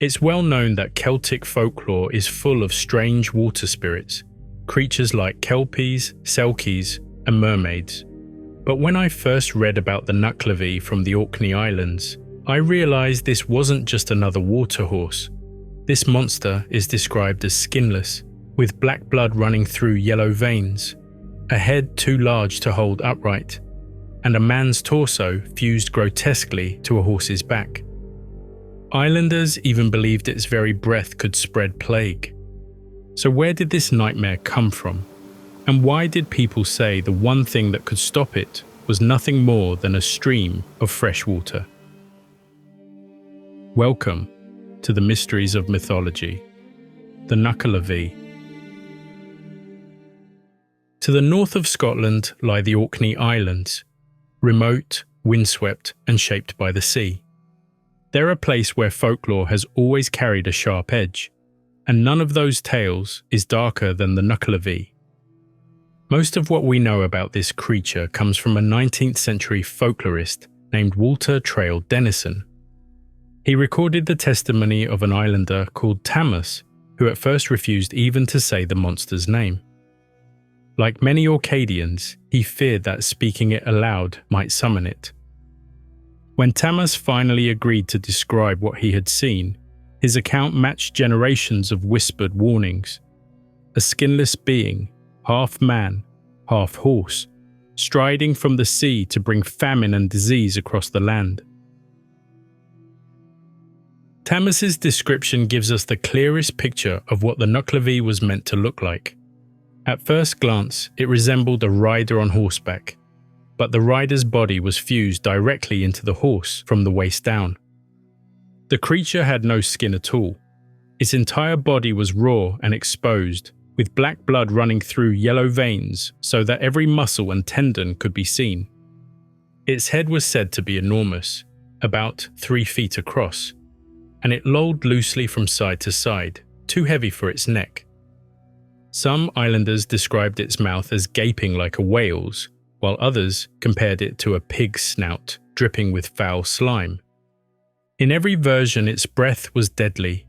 It's well known that Celtic folklore is full of strange water spirits, creatures like kelpies, selkies, and mermaids. But when I first read about the Nuckelavee from the Orkney Islands, I realized this wasn't just another water horse. This monster is described as skinless, with black blood running through yellow veins, a head too large to hold upright, and a man's torso fused grotesquely to a horse's back. Islanders even believed its very breath could spread plague. So where did this nightmare come from? And why did people say the one thing that could stop it was nothing more than a stream of fresh water? Welcome to the mysteries of mythology, the Nuckelavee. To the north of Scotland lie the Orkney Islands, remote, windswept, and shaped by the sea. They're a place where folklore has always carried a sharp edge, and none of those tales is darker than the Nuckelavee. Most of what we know about this creature comes from a 19th century folklorist named Walter Traill Dennison. He recorded the testimony of an islander called Thomas, who at first refused even to say the monster's name. Like many Orcadians, he feared that speaking it aloud might summon it. When Thomas finally agreed to describe what he had seen, his account matched generations of whispered warnings. A skinless being, half man, half horse, striding from the sea to bring famine and disease across the land. Thomas's description gives us the clearest picture of what the Nuckelavee was meant to look like. At first glance, it resembled a rider on horseback, but the rider's body was fused directly into the horse from the waist down. The creature had no skin at all. Its entire body was raw and exposed, with black blood running through yellow veins so that every muscle and tendon could be seen. Its head was said to be enormous, about 3 feet across, and it lolled loosely from side to side, too heavy for its neck. Some islanders described its mouth as gaping like a whale's, while others compared it to a pig's snout dripping with foul slime. In every version, its breath was deadly,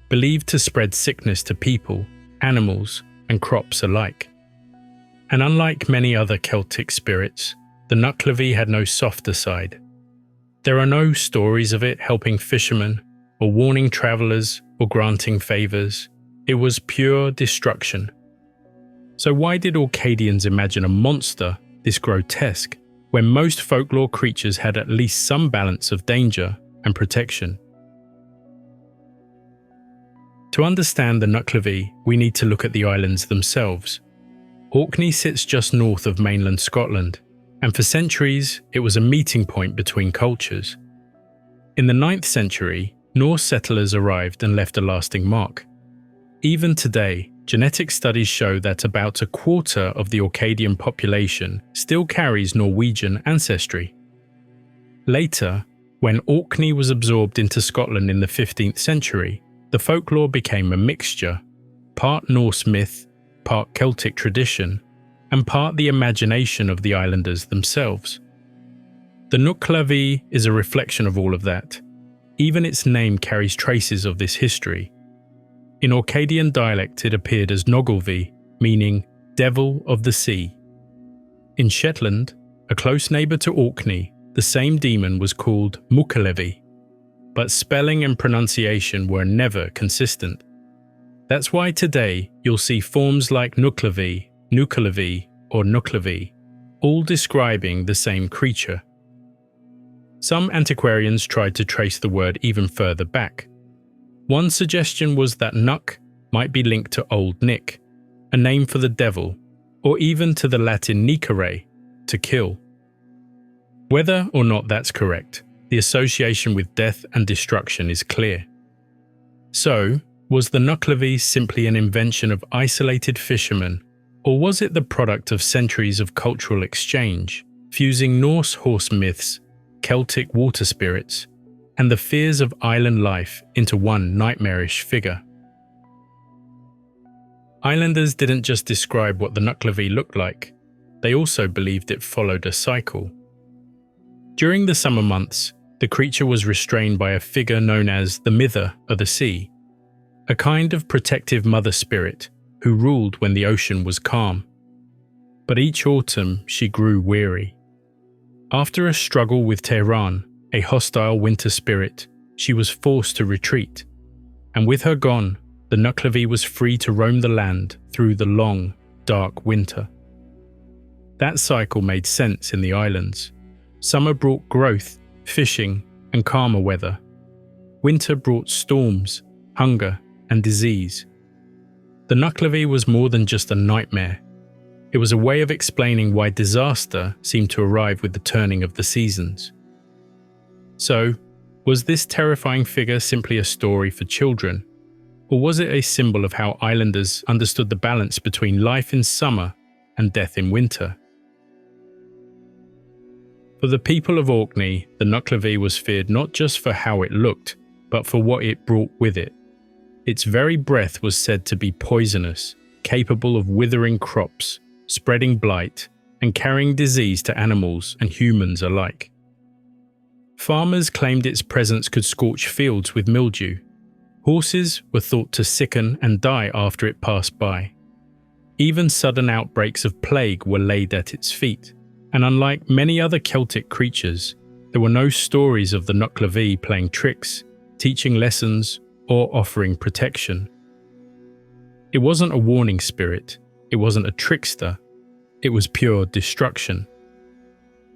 believed to spread sickness to people, animals, and crops alike. And unlike many other Celtic spirits, the Nuckelavee had no softer side. There are no stories of it helping fishermen, or warning travelers, or granting favors. It was pure destruction. So why did Orcadians imagine a monster this grotesque, when most folklore creatures had at least some balance of danger and protection? To understand the Nuckelavee, we need to look at the islands themselves. Orkney sits just north of mainland Scotland, and for centuries it was a meeting point between cultures. In the 9th century, Norse settlers arrived and left a lasting mark. Even today, genetic studies show that about a quarter of the Orcadian population still carries Norwegian ancestry. Later, when Orkney was absorbed into Scotland in the 15th century, the folklore became a mixture, part Norse myth, part Celtic tradition, and part the imagination of the islanders themselves. The Nuckelavee is a reflection of all of that. Even its name carries traces of this history. In Orcadian dialect, it appeared as Nuckelavee, meaning devil of the sea. In Shetland, a close neighbour to Orkney, the same demon was called Nuckelavee, but spelling and pronunciation were never consistent. That's why today you'll see forms like Nuckelavee, Nuckelavee, or Nuckelavee, all describing the same creature. Some antiquarians tried to trace the word even further back. One suggestion was that Nuck might be linked to Old Nick, a name for the devil, or even to the Latin nicere, to kill. Whether or not that's correct, the association with death and destruction is clear. So, was the Nuckelavee simply an invention of isolated fishermen, or was it the product of centuries of cultural exchange, fusing Norse horse myths, Celtic water spirits, and the fears of island life into one nightmarish figure? Islanders didn't just describe what the Nuckelavee looked like, they also believed it followed a cycle. During the summer months, The creature was restrained by a figure known as the Mither of the sea, a kind of protective mother spirit who ruled when the ocean was calm. But each autumn she grew weary. After a struggle with Tehran, a hostile winter spirit, she was forced to retreat, and with her gone, the Nuckelavee was free to roam the land through the long, dark winter. That cycle made sense in the islands. Summer brought growth, fishing, and calmer weather. Winter brought storms, hunger, and disease. The Nuckelavee was more than just a nightmare. It was a way of explaining why disaster seemed to arrive with the turning of the seasons. So, was this terrifying figure simply a story for children? Or was it a symbol of how islanders understood the balance between life in summer and death in winter? For the people of Orkney, the Nuckelavee was feared not just for how it looked, but for what it brought with it. Its very breath was said to be poisonous, capable of withering crops, spreading blight, and carrying disease to animals and humans alike. Farmers claimed its presence could scorch fields with mildew. Horses were thought to sicken and die after it passed by. Even sudden outbreaks of plague were laid at its feet, and unlike many other Celtic creatures, there were no stories of the Nuckelavee playing tricks, teaching lessons, or offering protection. It wasn't a warning spirit, it wasn't a trickster, it was pure destruction.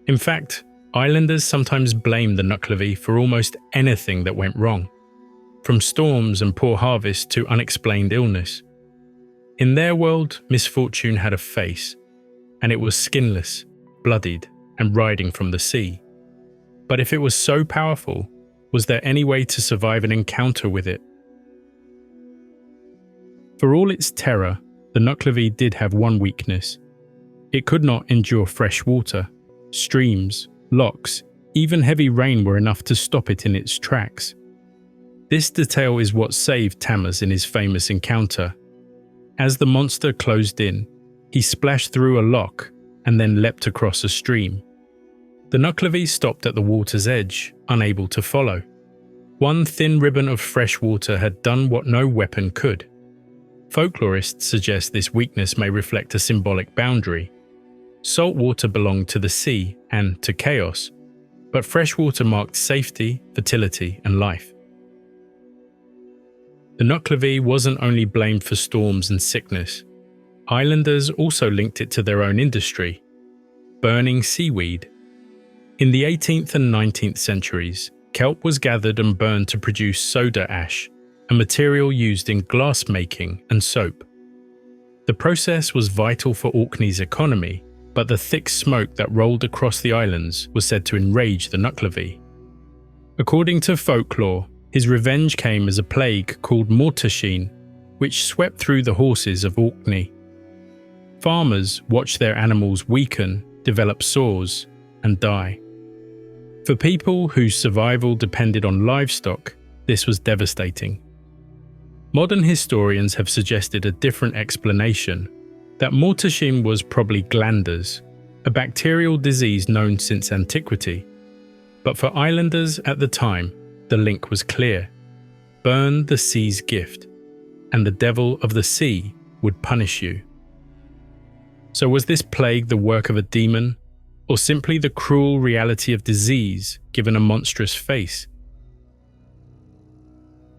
In fact, islanders sometimes blamed the Nuckelavee for almost anything that went wrong, from storms and poor harvests to unexplained illness. In their world, misfortune had a face, and it was skinless, bloodied, and riding from the sea. But if it was so powerful, was there any way to survive an encounter with it? For all its terror, the Nuckelavee did have one weakness. It could not endure fresh water. Streams, lochs, even heavy rain were enough to stop it in its tracks. This detail is what saved Tammuz in his famous encounter. As the monster closed in, he splashed through a loch and then leapt across a stream. The Nuckelavee stopped at the water's edge, unable to follow. One thin ribbon of fresh water had done what no weapon could. Folklorists suggest this weakness may reflect a symbolic boundary. Salt water belonged to the sea and to chaos, but fresh water marked safety, fertility, and life. The Nuckelavee wasn't only blamed for storms and sickness. Islanders also linked it to their own industry, burning seaweed. In the 18th and 19th centuries, kelp was gathered and burned to produce soda ash, a material used in glass making and soap. The process was vital for Orkney's economy, but the thick smoke that rolled across the islands was said to enrage the Nuckelavee. According to folklore, his revenge came as a plague called mortasheen, which swept through the horses of Orkney. Farmers watched their animals weaken, develop sores, and die. For people whose survival depended on livestock, this was devastating. Modern historians have suggested a different explanation, that mortasheen was probably glanders, a bacterial disease known since antiquity. But for islanders at the time, the link was clear. Burn the sea's gift, and the devil of the sea would punish you. So was this plague the work of a demon, or simply the cruel reality of disease given a monstrous face?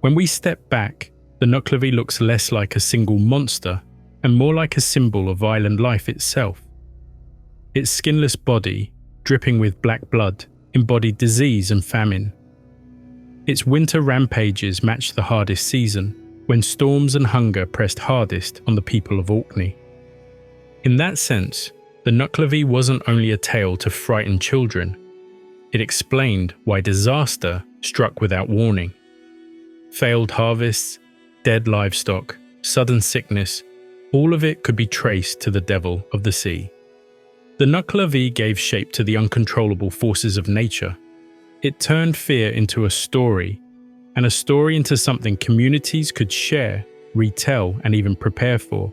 When we step back, the Nuckelavee looks less like a single monster and more like a symbol of island life itself. Its skinless body, dripping with black blood, embodied disease and famine. Its winter rampages matched the hardest season, when storms and hunger pressed hardest on the people of Orkney. In that sense, the Nuckelavee wasn't only a tale to frighten children, it explained why disaster struck without warning. Failed harvests, dead livestock, sudden sickness, all of it could be traced to the devil of the sea. The Nuckelavee gave shape to the uncontrollable forces of nature. It turned fear into a story, and a story into something communities could share, retell, and even prepare for.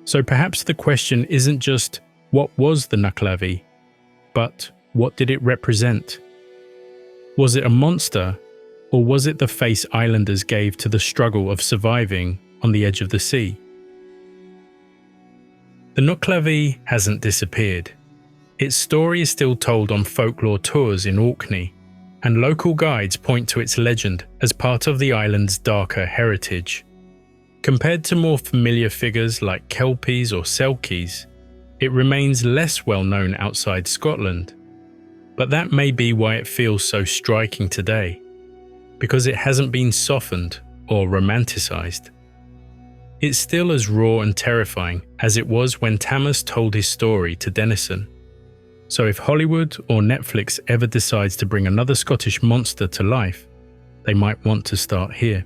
So perhaps the question isn't just, what was the Nuckelavee, but what did it represent? Was it a monster, or was it the face islanders gave to the struggle of surviving on the edge of the sea? The Nuckelavee hasn't disappeared. Its story is still told on folklore tours in Orkney, and local guides point to its legend as part of the island's darker heritage. Compared to more familiar figures like kelpies or selkies, it remains less well known outside Scotland. But that may be why it feels so striking today, because it hasn't been softened or romanticized. It's still as raw and terrifying as it was when Tamas told his story to Dennison. So if Hollywood or Netflix ever decides to bring another Scottish monster to life, they might want to start here.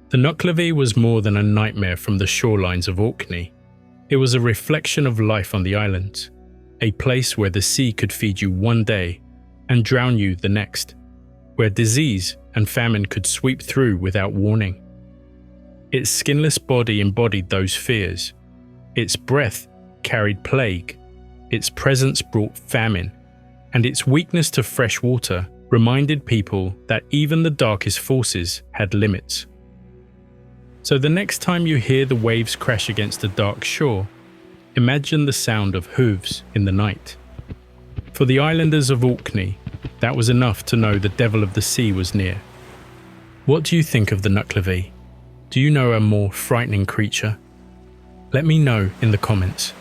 The Nuckelavee was more than a nightmare from the shorelines of Orkney. It was a reflection of life on the islands, a place where the sea could feed you one day and drown you the next, where disease and famine could sweep through without warning. Its skinless body embodied those fears. Its breath carried plague. Its presence brought famine, and its weakness to fresh water reminded people that even the darkest forces had limits. So the next time you hear the waves crash against a dark shore, imagine the sound of hooves in the night. For the islanders of Orkney, that was enough to know the devil of the sea was near. What do you think of the Nuckelavee? Do you know a more frightening creature? Let me know in the comments.